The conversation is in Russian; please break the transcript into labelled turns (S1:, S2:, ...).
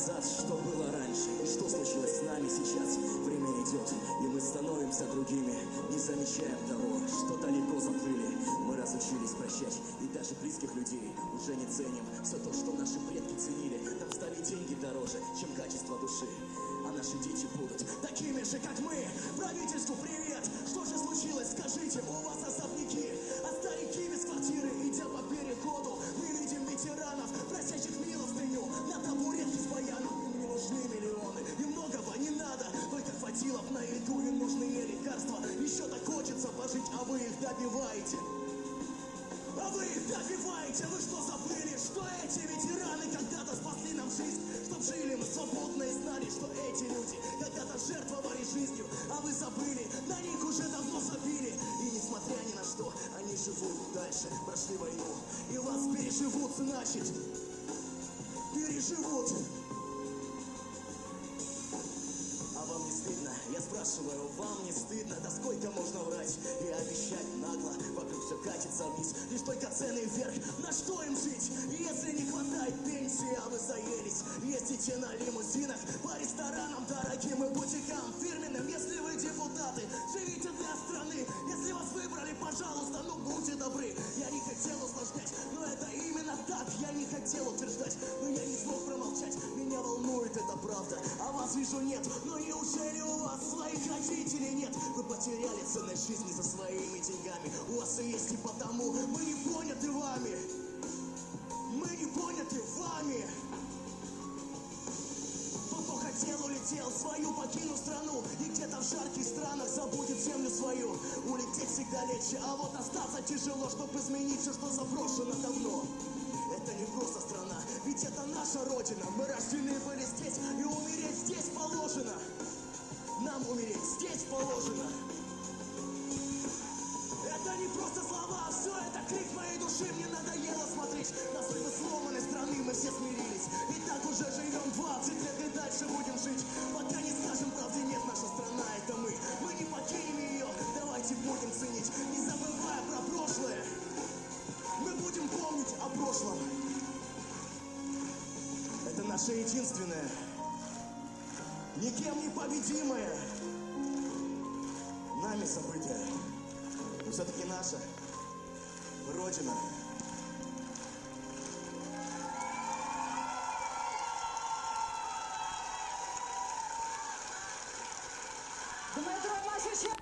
S1: назад, что было раньше и что случилось с нами сейчас. Время идет, и мы становимся другими, не замечаем того, что далеко заплыли. Мы разучились прощать, и даже близких людей уже не ценим. Все то, что наши предки ценили, нам стали деньги дороже, чем качество души. А наши дети будут такими же, как мы. Правительству привет! Что же случилось, скажите, у вас особняки, а старики без квартиры, идя по переходу, мы видим ветеранов, просящих милостыню на табуретке с баяном. Им не нужны миллионы, им многого не надо, только хватило б на еду, им нужны лекарства. Еще так хочется пожить, а вы их добиваете. А вы их добиваете, вы что забыли, что эти ветераны когда-то спасли нам жизнь, чтоб жили мы свободно и знали, что эти люди когда-то жертвовали жизнью, а вы забыли, на них уже давно забили. И несмотря ни на что, они живут дальше, прошли войну, и вас переживут, значит, переживут. А вам не стыдно? Я спрашиваю, вам не стыдно? Да сколько можно врать и обещать нагло? Вокруг все катится вниз, лишь только цены вверх. На что им жить, если не хватает пенсии? А вы заелись, ездите на лимузинах по ресторанам дорогим и бутикам фирменным. Если вы депутаты, живите для страны. Если вас выбрали, пожалуйста, ну будьте добры. Я не хотел усложнять, но это именно так. Я не хотел утверждать, но я не смог промолчать. Меня волнует эта правда, а вас вижу нет. Но неужели у вас своих родителей нет? Вы потеряли ценность жизни за своими деньгами. У вас и есть, и потому мы не поняты вами. Мы не поняты вами. Тот, кто хотел, улетел, свою покинул страну, и где-то в жарких странах забудет землю свою. Улететь всегда легче, а вот остаться тяжело, чтоб изменить все, что заброшено давно. Это не просто страна, ведь это наша родина. Мы рождены были здесь, и умереть здесь положено. Нам умереть здесь положено. Это не просто слова, все это крик моей души. Мне надоело смотреть на судьбы сломанной страны. Мы все смирились, и так уже живем 20 лет, и дальше будем жить, пока не скажем правде нет. Наша страна — это мы не покинем ее. Давайте будем ценить, не забывая про прошлое. Мы будем помнить о прошлом. Это наше единственное, никем не победимое нами событие. Но все-таки наша Родина.
S2: Дмитро Масюченко.